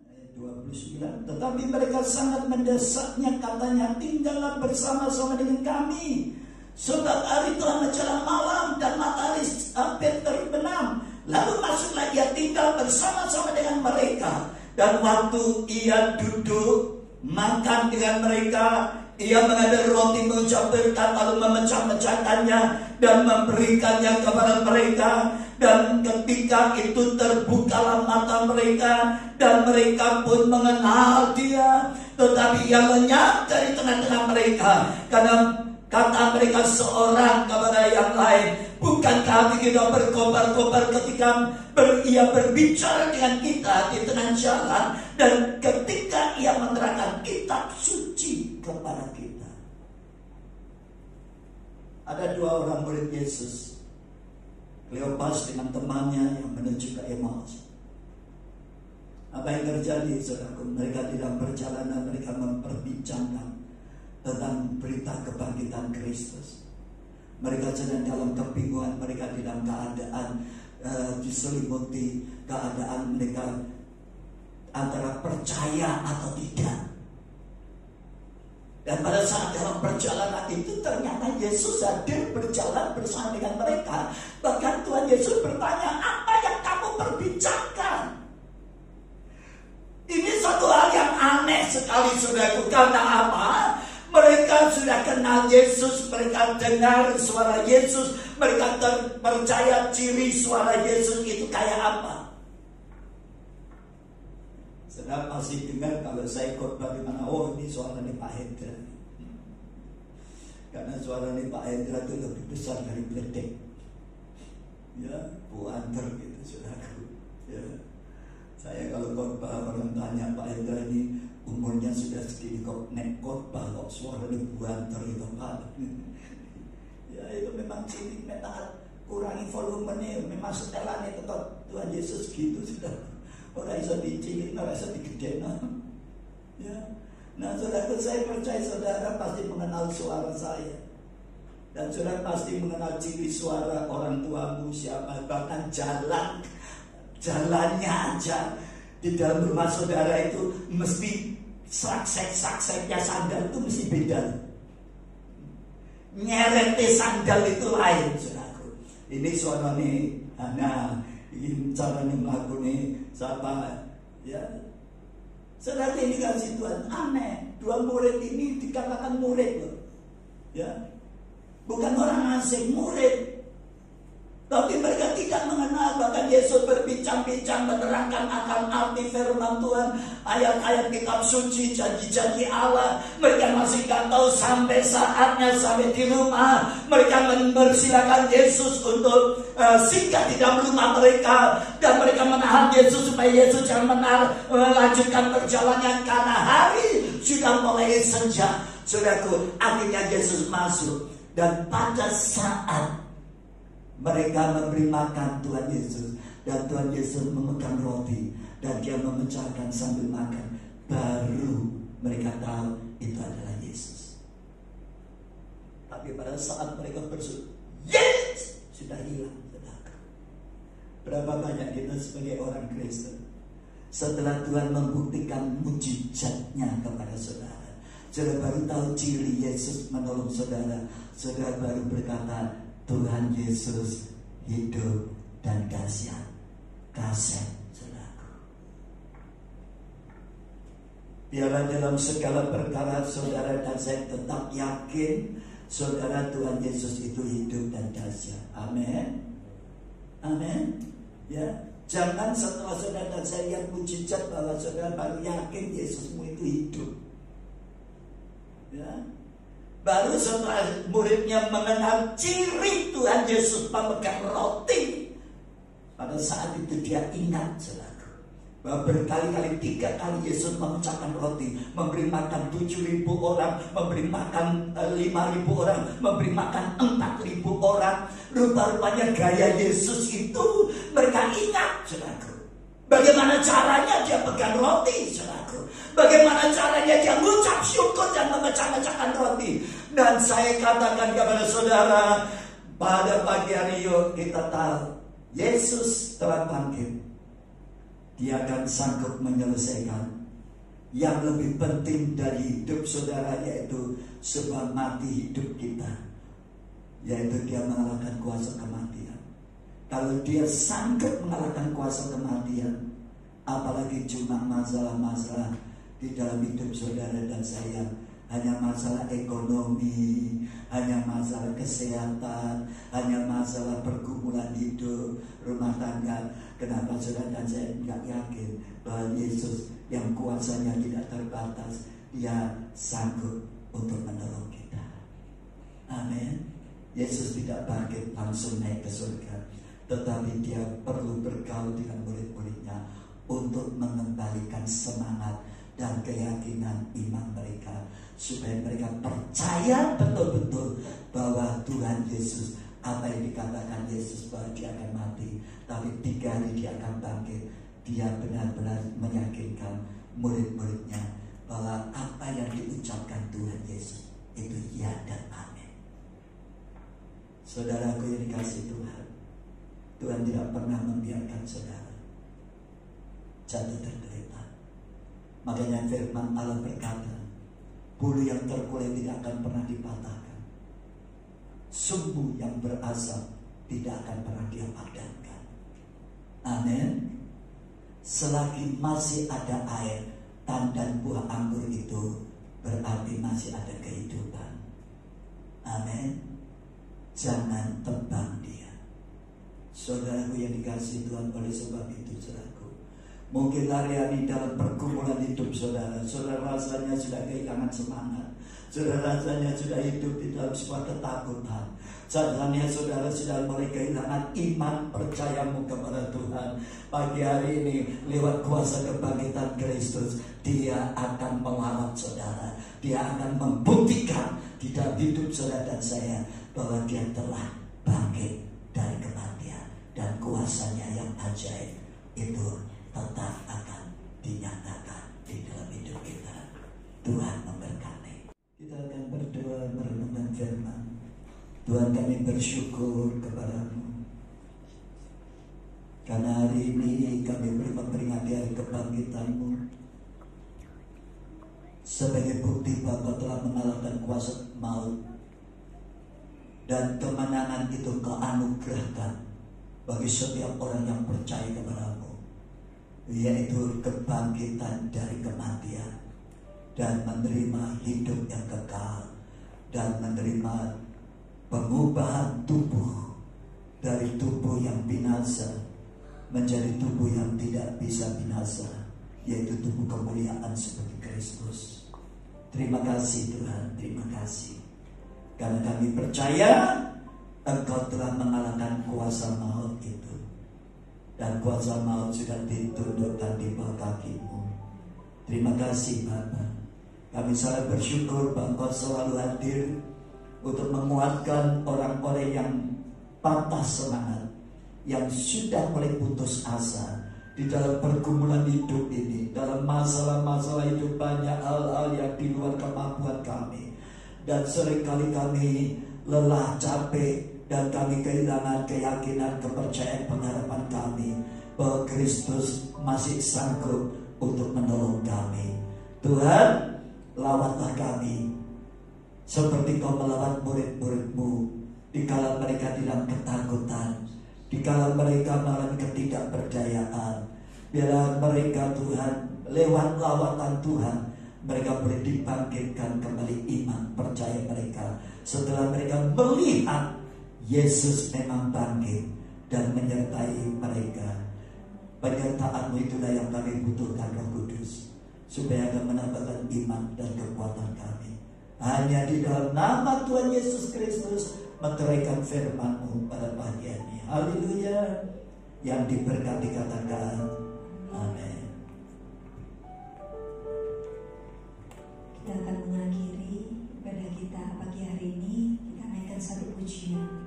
ayat 29. Tetapi mereka sangat mendesaknya, katanya, tinggallah bersama-sama dengan kami, sebab hari telah menjelang malam dan matahari hampir terbenam. Lalu masuklah ia tinggal bersama-sama dengan mereka. Dan waktu ia duduk makan dengan mereka, ia mengambil roti, mengucap berkat, lalu memecah-mecahkannya dan memberikannya kepada mereka. Dan ketika itu terbukalah mata mereka, dan mereka pun mengenal dia. Tetapi ia lenyap dari tengah-tengah mereka, karena kata mereka seorang kepada yang lain, bukankah kita berkobar-kobar ketika ia berbicara dengan kita di tengah jalan, dan ketika ia menerangkan kitab suci kepada kita. Ada dua orang murid Yesus, Kleopas dengan temannya yang menuju ke Emmaus. Apa yang terjadi, saudaraku? Mereka di dalam perjalanan mereka memperbincangkan tentang berita kebangkitan Kristus. Mereka sedang dalam kebingungan, mereka di dalam keadaan diselimuti keadaan mereka antara percaya atau tidak. Dan pada saat dalam perjalanan itu ternyata Yesus hadir berjalan bersama dengan mereka. Bahkan Tuhan Yesus bertanya, apa yang kamu perbincangkan? Ini satu hal yang aneh sekali, saudaraku. Karena apa? Mereka sudah kenal Yesus, mereka dengar suara Yesus, mereka percaya ciri suara Yesus itu kayak apa. Saudara pasti dengar kalau saya khotbah di mana, oh ini suaranya Pak Hendra. Karena suaranya Pak Hendra itu lebih besar dari Bledek. Ya, buanter gitu, saudaraku. Ya. Saya kalau khotbah orang tanya, Pak Hendra ini umurnya sudah segini kok nek khotbah kok suaranya buanter itu Pak. Ya itu memang ciri metal, kurangi volumenya, memang setelan itu kok Tuhan Yesus gitu sudah. Orang bisa dicilik, orang bisa digedena. Ya. Nah, saudara, saya percaya saudara pasti mengenal suara saya, dan saudara pasti mengenal ciri suara orang tuamu siapa. Bahkan jalannya aja di dalam rumah saudara itu mesti saksek-sakseknya sandal itu mesti beda. Nyerete sandal itu lain, saudaraku. Ini suaranya Hana, ini caranya melakukan siapa, ya. Saudara, ini kasih Tuhan aneh. Dua murid ini dikatakan murid loh, ya, bukan orang asing, murid. Tapi mereka tidak mengenal. Bahkan Yesus berbincang-bincang menerangkan akan arti firman Tuhan, ayat-ayat kitab suci, janji-janji Allah. Mereka masih gak tahu sampai saatnya, sampai di rumah mereka mempersilakan Yesus untuk singgah di dalam rumah mereka. Dan mereka menahan Yesus supaya Yesus jangan melanjutkan perjalanan, karena hari sudah mulai senja. Saudaraku, akhirnya Yesus masuk. Dan pada saat mereka memberi makan Tuhan Yesus, dan Tuhan Yesus memegang roti dan dia memecahkan sambil makan, baru mereka tahu itu adalah Yesus. Tapi pada saat mereka bersyukur, yes, sudah hilang. Berapa banyak kita sebagai orang Kristen setelah Tuhan membuktikan mujizatnya kepada saudara, saudara baru tahu ciri Yesus menolong saudara, saudara baru berkata, Tuhan Yesus hidup dan dahsyat. Dahsyat, saudaraku. Biarlah dalam segala perkara saudara dan saya tetap yakin saudara Tuhan Yesus itu hidup dan dahsyat. Amin. Amin. Ya, jangan setelah saudara dan saya lihat mujizat bahwa saudara baru yakin Yesusmu itu hidup. Ya. Baru setelah muridnya mengenal ciri Tuhan Yesus memegang roti, pada saat itu dia ingat, saudaraku, bahwa berkali-kali 3 kali Yesus mengucapkan roti, memberi makan 7.000 orang, memberi makan 5.000 orang, memberi makan 4.000 orang. Rupa-rupanya gaya Yesus itu mereka ingat, saudaraku. Bagaimana caranya dia pegang roti, saudaraku. Bagaimana caranya dia mengucap syukur dan memecah-mecahkan roti. Dan saya katakan kepada saudara, pada pagi hari yuk kita tahu Yesus telah bangkit. Dia akan sanggup menyelesaikan yang lebih penting dari hidup saudara, yaitu sebab mati hidup kita, yaitu dia mengalahkan kuasa kematian. Kalau dia sanggup mengalahkan kuasa kematian, apalagi cuma masalah-masalah di dalam hidup saudara dan saya, hanya masalah ekonomi, hanya masalah kesehatan, hanya masalah pergumulan hidup, rumah tangga. Kenapa saudara dan saya tidak yakin bahwa Yesus yang kuasanya tidak terbatas, dia sanggup untuk menolong kita. Amin. Yesus tidak bangkit langsung naik ke surga, tetapi dia perlu bergaul dengan murid-muridnya untuk mengembalikan semangat dan keyakinan iman mereka, supaya mereka percaya betul-betul bahwa Tuhan Yesus, apa yang dikatakan Yesus bahwa dia akan mati, tapi 3 hari dia akan bangkit. Dia benar-benar meyakinkan murid-muridnya bahwa apa yang diucapkan Tuhan Yesus itu ya dan amin. Saudaraku yang dikasihi Tuhan, Tuhan tidak pernah membiarkan saudara jatuh tergeletak. Makanya firman Allah berkata, bulu yang terkulai tidak akan pernah dipatahkan, sumbu yang berasap tidak akan pernah dia padamkan. Amin. Selagi masih ada air, tandan buah anggur itu berarti masih ada kehidupan. Amin. Jangan tebang dia. Saudaraku yang dikasihi Tuhan, oleh sebab itu saudaraku, mungkin hari-hari dalam pergumulan hidup saudara, saudara rasanya sudah kehilangan semangat, saudara rasanya sudah hidup di dalam sebuah ketakutan, rasanya saudara sudah mulai kehilangan iman percayamu kepada Tuhan. Pagi hari ini lewat kuasa kebangkitan Kristus, dia akan melawat saudara, dia akan membuktikan di dalam hidup saudara dan saya bahwa dia telah bangkit dari kematian, dan kuasanya yang ajaib itu tetap akan dinyatakan di dalam hidup kita. Tuhan memberkati. Kita akan berdoa merenungkan firman. Tuhan, kami bersyukur kepadamu karena hari ini kami boleh memperingati hari kebangkitan-Mu. Sebagai bukti Bapa telah mengalahkan kuasa maut, dan kemenangan itu Kau anugerahkan bagi setiap orang yang percaya kepadamu, yaitu kebangkitan dari kematian dan menerima hidup yang kekal, dan menerima pengubahan tubuh dari tubuh yang binasa menjadi tubuh yang tidak bisa binasa, yaitu tubuh kemuliaan seperti Kristus. Terima kasih Tuhan, terima kasih, karena kami percaya Engkau telah mengalahkan kuasa maut itu, dan kuasa maut sudah ditundukkan di bawah kaki-Mu. Terima kasih Bapa. Kami sangat bersyukur bahwa Engkau selalu hadir untuk menguatkan orang-orang yang patah semangat, yang sudah mulai putus asa di dalam pergumulan hidup ini. Dalam masalah-masalah hidup banyak hal-hal yang di luar kemampuan kami, dan seringkali kami lelah, capek, dan kami kehilangan keyakinan, kepercayaan, pengharapan kami bahwa Kristus masih sanggup untuk menolong kami. Tuhan, lawatlah kami seperti Kau melawat murid-murid-Mu dikala mereka dalam ketakutan, dikala mereka mengalami ketidakberdayaan. Biarlah mereka Tuhan, lewat lawatan Tuhan, mereka boleh dibangkitkan kembali iman percaya mereka, setelah mereka melihat Yesus memang bangkit dan menyertai mereka. Penyertaan-Mu itulah yang kami butuhkan, Roh Kudus, supaya akan menambahkan iman dan kekuatan kami. Hanya di dalam nama Tuhan Yesus Kristus meteraikan firman-Mu pada pagi ini. Haleluya. Yang diberkati katakan amin. Kita akan mengakhiri ibadah kita pagi hari ini. Kita naikkan satu pujian.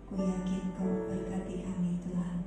Ku yakin Kau memberkati kami Tuhan.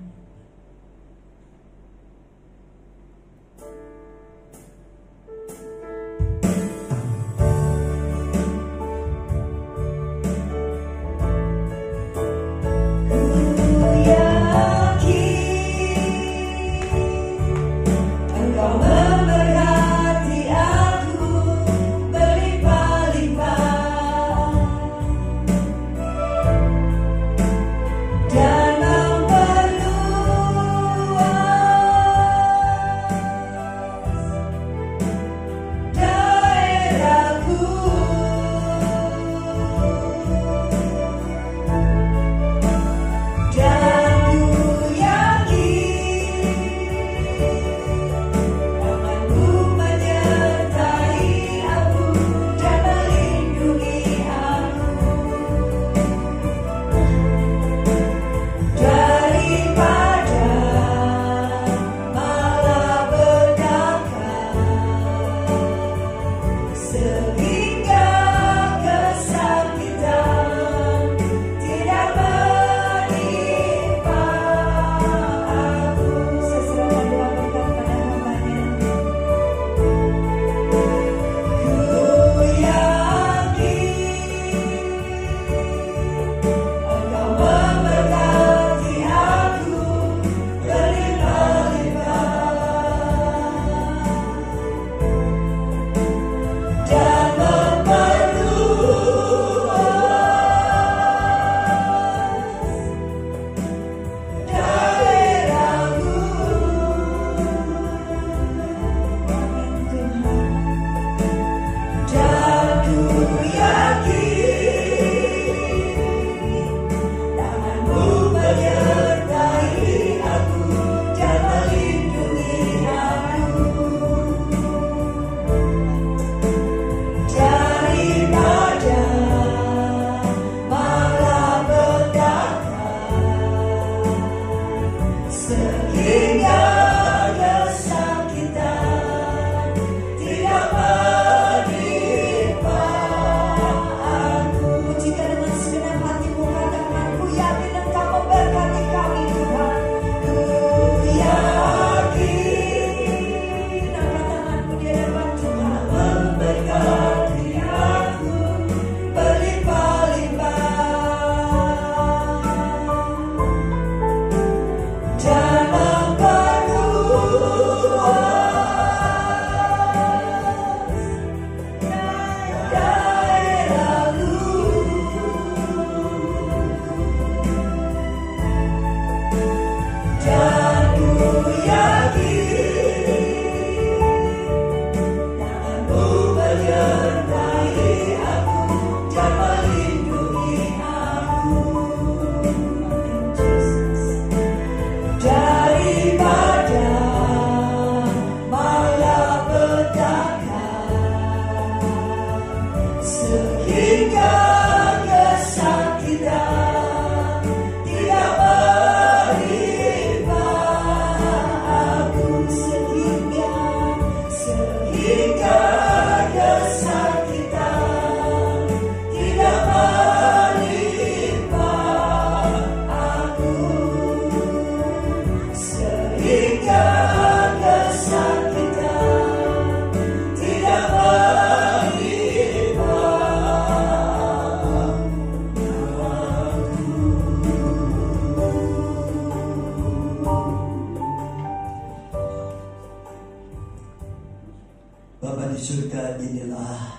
Bapa di surga, inilah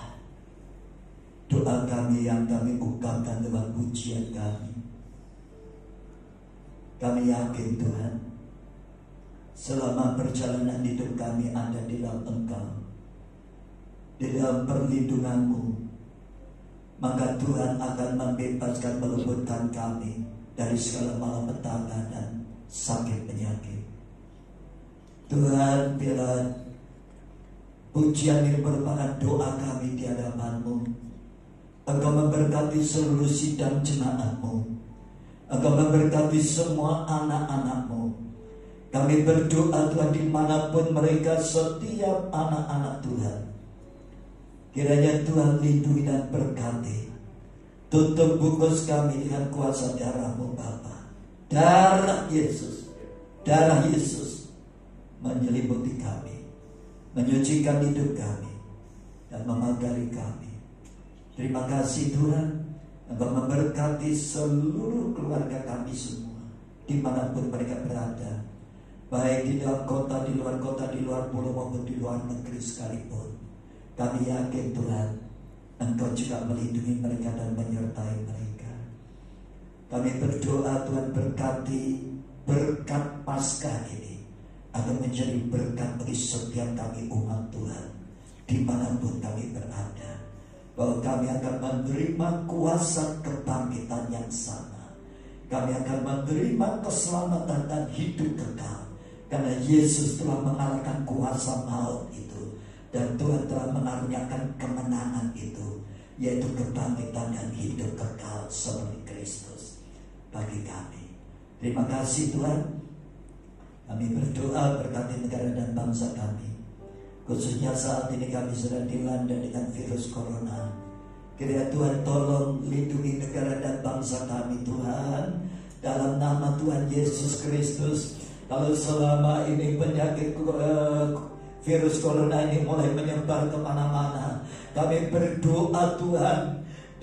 doa kami yang kami ungkapkan lewat pujian kami. Kami yakin Tuhan, selama perjalanan hidup kami ada di dalam Engkau, di dalam perlindungan-Mu, maka Tuhan akan membebaskan, meluputkan kami dari segala malapetaka dan sakit penyakit. Tuhan, bila Pujian ini merupakan doa kami di hadapan-Mu. Engkau memberkati seluruh sidang jemaat-Mu. Engkau memberkati semua anak-anak-Mu. Kami berdoa Tuhan, dimanapun mereka, setiap anak-anak Tuhan, kiranya Tuhan lindungi dan berkati. Tutup bungkus kami dengan kuasa darah-Mu Bapa. Darah Yesus menyelimuti kami, menyucikan hidup kami, dan memagari kami. Terima kasih Tuhan, Engkau memberkati seluruh keluarga kami semua, dimanapun mereka berada, baik di dalam kota, di luar kota, di luar pulau maupun di luar negeri sekalipun. Kami yakin Tuhan, Engkau juga melindungi mereka dan menyertai mereka. Kami berdoa Tuhan, berkati berkat Paskah ini akan menjadi berkat bagi setiap kami umat Tuhan, dimanapun kami berada, bahwa kami akan menerima kuasa kebangkitan yang sama. Kami akan menerima keselamatan dan hidup kekal, karena Yesus telah mengalahkan kuasa maut itu, dan Tuhan telah mengaruniakan kemenangan itu, yaitu kebangkitan dan hidup kekal seperti Kristus bagi kami. Terima kasih Tuhan. Kami berdoa berkati negara dan bangsa kami, khususnya saat ini kami sedang dilanda dengan virus corona. Kiranya Tuhan tolong lindungi negara dan bangsa kami Tuhan, dalam nama Tuhan Yesus Kristus. Kalau selama ini penyakit virus corona ini mulai menyebar kemana-mana, kami berdoa Tuhan,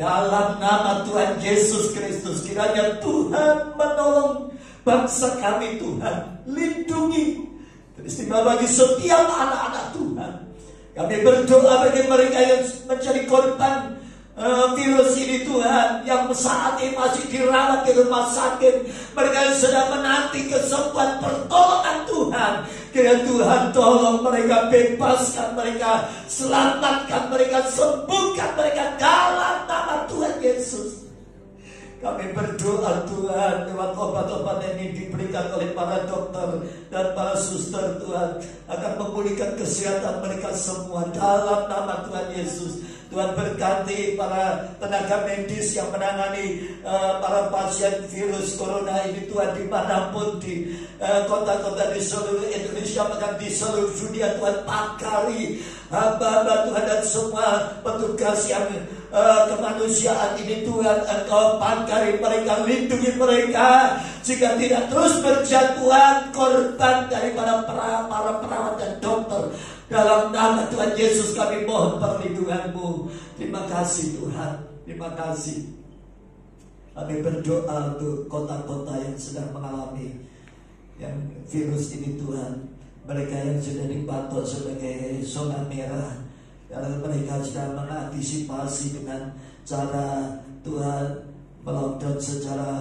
dalam nama Tuhan Yesus Kristus, kiranya Tuhan menolong bangsa kami Tuhan, lindungi, teristimewa bagi setiap anak-anak Tuhan. Kami berdoa bagi mereka yang menjadi korban virus ini Tuhan, yang saat ini masih dirawat di rumah sakit, mereka yang sedang menanti kesembuhan pertolongan Tuhan. Kiranya Tuhan tolong mereka, bebaskan mereka, selamatkan mereka, sembuhkan mereka dalam nama Tuhan Yesus. Kami berdoa Tuhan, lewat obat-obat ini diberikan oleh para dokter dan para suster Tuhan, akan memulihkan kesehatan mereka semua dalam nama Tuhan Yesus. Tuhan berkati para tenaga medis yang menangani para pasien virus corona ini Tuhan, dimanapun di kota-kota di seluruh Indonesia, bahkan di seluruh dunia Tuhan, pakari hamba-hamba Tuhan dan semua petugas yang kemanusiaan ini Tuhan, Engkau pakari mereka, lindungi mereka, jika tidak terus berjatuhan korban daripada para perawat dan dokter. Dalam nama Tuhan Yesus kami mohon perlindungan-Mu. Terima kasih Tuhan, terima kasih. Kami berdoa untuk kota-kota yang sedang mengalami yang virus ini Tuhan, mereka yang sudah dipatok sebagai zona merah, karena mereka sedang mengantisipasi dengan cara Tuhan melockdown secara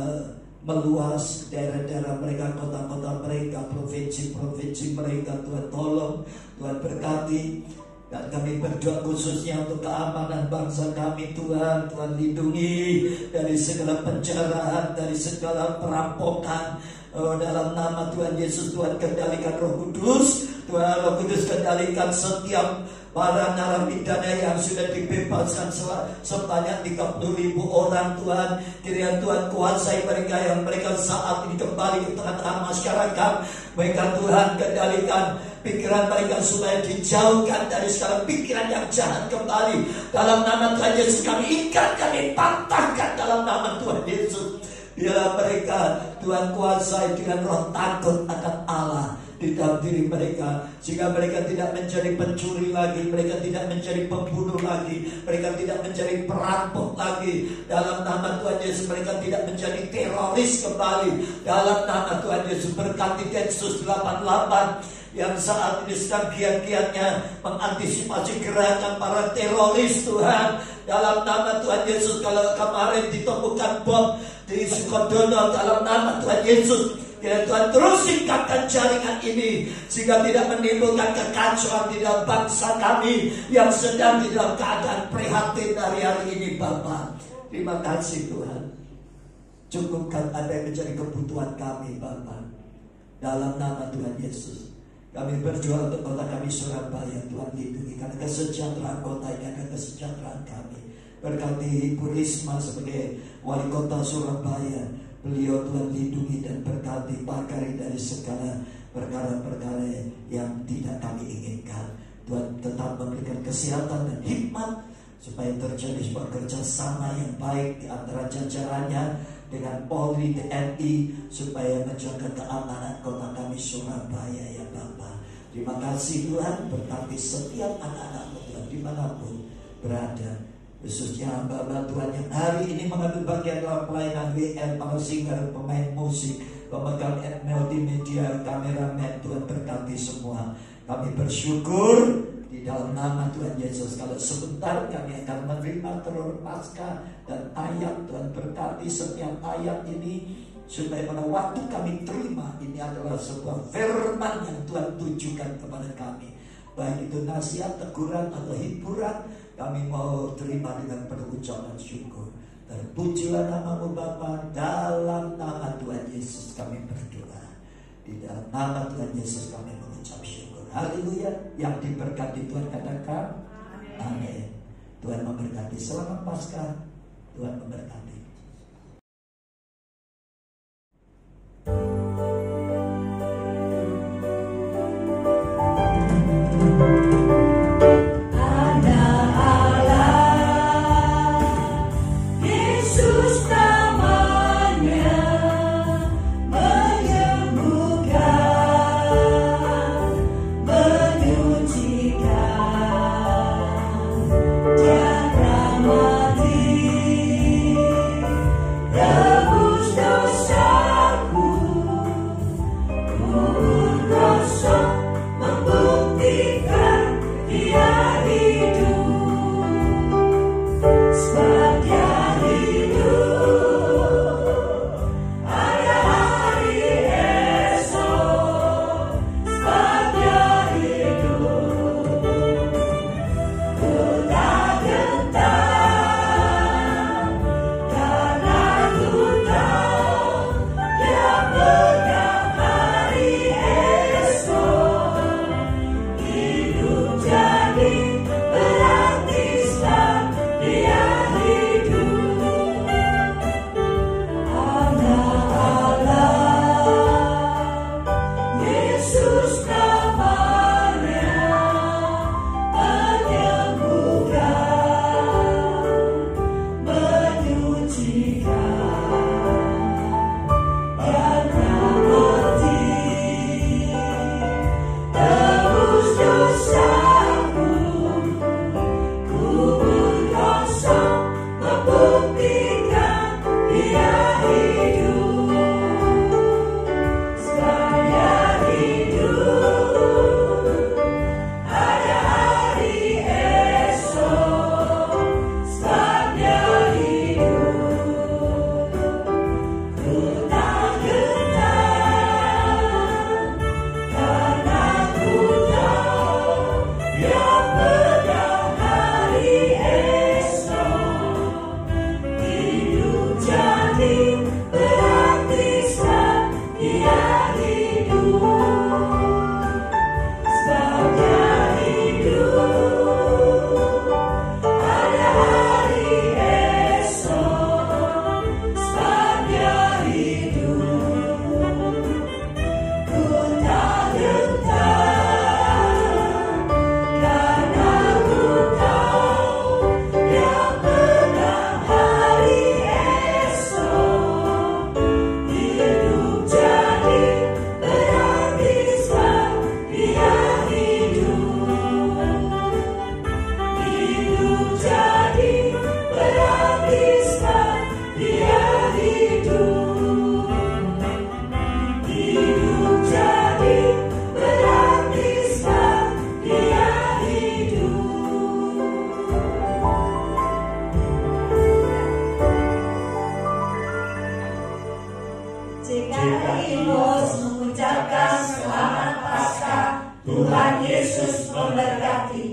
meluas daerah-daerah mereka, kota-kota mereka, provinsi-provinsi mereka. Tuhan tolong, Tuhan berkati, dan kami berdoa khususnya untuk keamanan bangsa kami Tuhan. Tuhan lindungi dari segala penjarahan, dari segala perampokan. Dalam nama Tuhan Yesus, Tuhan kendalikan Roh Kudus. Tuhan Roh Kudus kendalikan setiap para narapidana yang sudah dibebaskan sebanyak 30.000 orang Tuhan. Kiranya Tuhan kuasai mereka yang mereka saat ini kembali ke tengah-tengah masyarakat. Mereka Tuhan kendalikan pikiran mereka supaya dijauhkan dari segala pikiran yang jahat kembali. Dalam nama Tuhan Yesus kami ikat, kami patahkan dalam nama Tuhan Yesus. Biarlah mereka Tuhan kuasai dengan roh takut akan Allah di dalam diri mereka, sehingga mereka tidak menjadi pencuri lagi, mereka tidak menjadi pembunuh lagi, mereka tidak menjadi perampok lagi. Dalam nama Tuhan Yesus, mereka tidak menjadi teroris kembali. Dalam nama Tuhan Yesus, berkati Densus 88 yang saat ini sedang giat-giatnya mengantisipasi gerakan para teroris Tuhan. Dalam nama Tuhan Yesus, kalau kemarin ditemukan bom di Sukodono, dalam nama Tuhan Yesus, ya Tuhan terus singkatkan jaringan ini, sehingga tidak menimbulkan kekacauan di dalam bangsa kami yang sedang di dalam keadaan prihatin hari-hari ini Bapa. Terima kasih Tuhan. Cukupkan apa yang menjadi kebutuhan kami Bapa. Dalam nama Tuhan Yesus, Kami berdoa untuk kota kami Surabaya, Tuhan lindungi, karena kesejahteraan kota ini adalah kesejahteraan kami. Berkati Ibu Risma sebagai wali kota Surabaya, beliau Tuhan lindungi dan berkati, pakari dari segala perkara-perkara yang tidak kami inginkan. Tuhan tetap memberikan kesehatan dan hikmat supaya terjadi sebuah kerjasama yang baik di antara jajarannya dengan Polri, TNI, supaya menjaga keamanan kota kami Surabaya, ya Bapa. Terima kasih Tuhan, berkati setiap anak-anak-Mu Tuhan dimanapun berada, khususnya hamba-hamba Tuhan yang hari ini mengambil bagian dalam pelayanan WL, para singer, pemain musik, pemegang multimedia, kameramen. Tuhan berkati semua. Kami bersyukur di dalam nama Tuhan Yesus. Kalau sebentar kami akan menerima telur Paskah dan ayat, Tuhan berkati setiap ayat ini, supaya pada waktu kami terima, ini adalah sebuah firman yang Tuhan tujukan kepada kami. Baik itu nasihat, teguran, atau hiburan, kami mau terima dengan penuh ucapan syukur. Terpujilah nama-Mu Bapa, dalam nama Tuhan Yesus kami berdoa. Di dalam nama Tuhan Yesus kami mengucap syukur. Haleluya. Yang diberkati Tuhan katakan amin. Tuhan memberkati. Selamat Paskah. Tuhan memberkati. Tuhan Yesus memberkati.